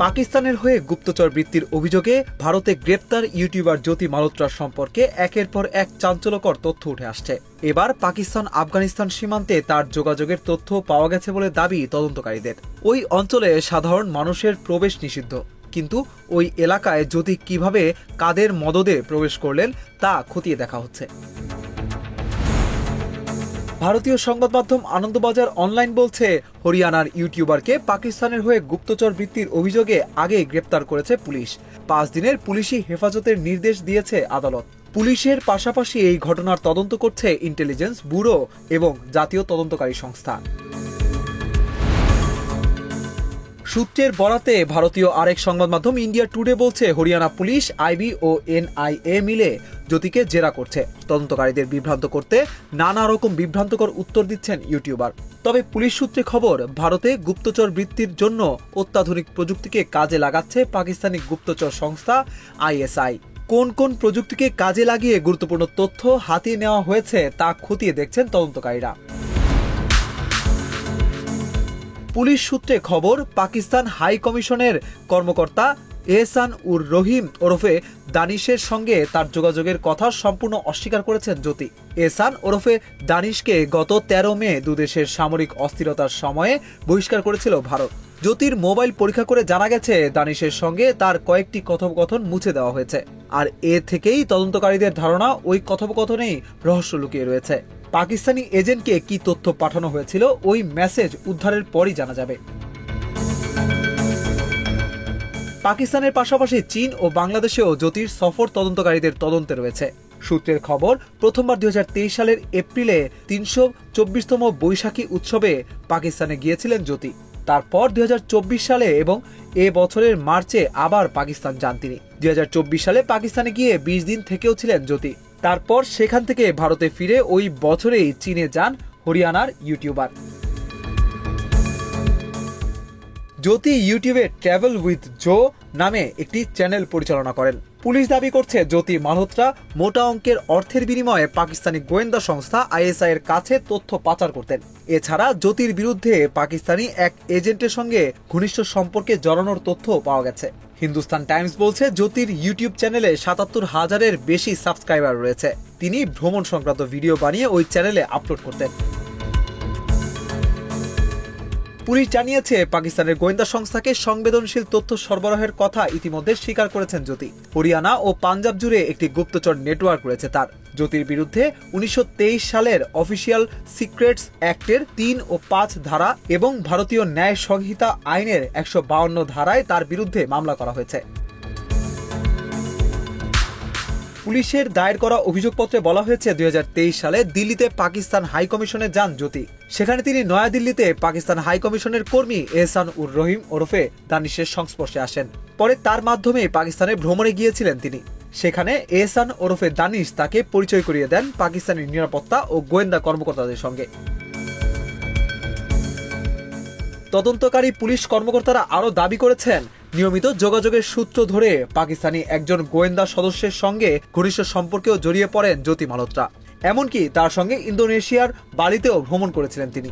পাকিস্তানের হয়ে গুপ্তচর বৃত্তির অভিযোগে ভারতে গ্রেপ্তার ইউটিউবার জ্যোতি মালহোত্রার সম্পর্কে একের পর এক চাঞ্চল্যকর তথ্য উঠে আসছে। এবার পাকিস্তান আফগানিস্তান সীমান্তে তার যোগাযোগের তথ্য পাওয়া গেছে বলে দাবি তদন্তকারীদের। ওই অঞ্চলে সাধারণ মানুষের প্রবেশ নিষিদ্ধ, কিন্তু ওই এলাকায় জ্যোতি কিভাবে কাদের মদদে প্রবেশ করলেন তা খতিয়ে দেখা হচ্ছে। ভারতীয় সংবাদ মাধ্যম আনন্দবাজার অনলাইন বলছে, হরিয়ানার ইউটিউবারকে পাকিস্তানের হয়ে গুপ্তচর বৃত্তির অভিযোগে আগেই গ্রেপ্তার করেছে পুলিশ। 5 দিনের পুলিশি হেফাজতের নির্দেশ দিয়েছে আদালত। পুলিশের পাশাপাশি এই ঘটনার তদন্ত করছে ইন্টেলিজেন্স ব্যুরো এবং জাতীয় তদন্তকারী সংস্থা। সূত্রের বরাতে ভারতীয় আরেক সংবাদ মাধ্যম ইন্ডিয়া টুডে বলছে, হরিয়ানা পুলিশ, আইবি ও এনআইএ মিলে জ্যোতিকে জেরা করছে। তদন্তকারীদের বিভ্রান্ত করতে নানা রকম বিভ্রান্তকর উত্তর দিচ্ছেন ইউটিউবার। তবে পুলিশ সূত্রে খবর, ভারতে গুপ্তচর বৃত্তির জন্য অত্যাধুনিক প্রযুক্তিকে কাজে লাগাচ্ছে পাকিস্তানি গুপ্তচর সংস্থা আইএসআই। কোন কোন প্রযুক্তিকে কাজে লাগিয়ে গুরুত্বপূর্ণ তথ্য হাতিয়ে নেওয়া হয়েছে তা খতিয়ে দেখছেন তদন্তকারীরা। পুলিশ সূত্রে খবর, পাকিস্তান হাই কমিশনের কর্মকর্তা এহসান উর রহিম ওরফে দানিশের সঙ্গে তার যোগাযোগের কথা সম্পূর্ণ অস্বীকার করেছেন জ্যোতি। এহসান ওরফে দানিশকে গত 13 মে দুদেশের সামরিক অস্থিরতার সময়ে বহিষ্কার করেছিল ভারত। জ্যোতির মোবাইল পরীক্ষা করে জানা গেছে, দানিশের সঙ্গে তার কয়েকটি কথোপকথন মুছে দেওয়া হয়েছে। আর এ থেকেই তদন্তকারীদের ধারণা ওই কথোপকথনেই রহস্য লুকিয়ে রয়েছে। পাকিস্তানি এজেন্টকে কি তথ্য পাঠানো হয়েছিল ওই মেসেজ উদ্ধারের পরই জানা যাবে। পাকিস্তানের পাশাপাশি চীন ও বাংলাদেশেও জ্যোতির সফর তদন্তকারীদের তদন্তে রয়েছে। সূত্রের খবর, প্রথমবার 2023 সালের এপ্রিলে 324তম বৈশাখী উৎসবে পাকিস্তানে গিয়েছিলেন জ্যোতি। তারপর 2024 সালে এবং এ বছরের মার্চে আবার পাকিস্তান যান তিনি। 2024 সালে পাকিস্তানে গিয়ে 20 দিন থেকেও ছিলেন জ্যোতি। তারপর সেখান থেকে ভারতে ফিরে ওই বছরেই চীনে যান হরিয়ানার ইউটিউবার। জ্যোতি ইউটিউবে ট্রাভেল উইথ জো নামে একটি চ্যানেল পরিচালনা করেন। পুলিশ দাবি করছে, জ্যোতি মালহোত্রা মোটা অঙ্কের অর্থের বিনিময়ে পাকিস্তানি গোয়েন্দা সংস্থা আইএসআই এর কাছে তথ্য পাচার করতেন। এছাড়া জ্যোতির বিরুদ্ধে পাকিস্তানি এক এজেন্টের সঙ্গে ঘনিষ্ঠ সম্পর্কে জড়ানোর তথ্য পাওয়া গেছে। হিন্দুস্তান টাইমস বলছে, জ্যোতির ইউটিউব চ্যানেলে 77,000-এর বেশি সাবস্ক্রাইবার রয়েছে। তিনি ভ্রমণ সংক্রান্ত ভিডিও বানিয়ে ওই চ্যানেলে আপলোড করতেন। পুলিশ জানিয়েছে, পাকিস্তানের গোয়েন্দা সংস্থাকে সংবেদনশীল তথ্য সরবরাহের কথা ইতিমধ্যে স্বীকার করেছেন জ্যোতি। হরিয়ানা ও পাঞ্জাব জুড়ে একটি গুপ্তচর নেটওয়ার্ক রয়েছে তার। জ্যোতির বিরুদ্ধে 1923 সালের অফিসিয়াল সিক্রেটস অ্যাক্টের 3 ও 5 ধারা এবং ভারতীয় ন্যায় সংহিতা আইনের 152 ধারায় তার বিরুদ্ধে মামলা করা হয়েছে। পুলিশের দায়ের করা অভিযোগপত্রে বলা হয়েছে, 2023 সালে দিল্লিতে পাকিস্তান হাই কমিশনে যান জ্যোতি। সেখানে তিনি নয়াদিল্লিতে পাকিস্তান হাই কমিশনের কর্মী এহসান উর রহিম ওরফে দানিশের সংস্পর্শে আসেন। পরে তার মাধ্যমে পাকিস্তানে ভ্রমণে গিয়েছিলেন তিনি। সেখানে এহসান ওরফে দানিশ তাকে পরিচয় করিয়ে দেন পাকিস্তানি নিরাপত্তা ও গোয়েন্দা কর্মকর্তাদের সঙ্গে। তদন্তকারী পুলিশ কর্মকর্তারা আরও দাবি করেছেন, নিয়মিত যোগাযোগের সূত্র ধরে পাকিস্তানি একজন গোয়েন্দা সদস্যের সঙ্গে ঘনিষ্ঠ সম্পর্কেও জড়িয়ে পড়েন জ্যোতি মালহোত্রা। এমনকি তার সঙ্গে ইন্দোনেশিয়ার বালিতেও ভ্রমণ করেছিলেন তিনি।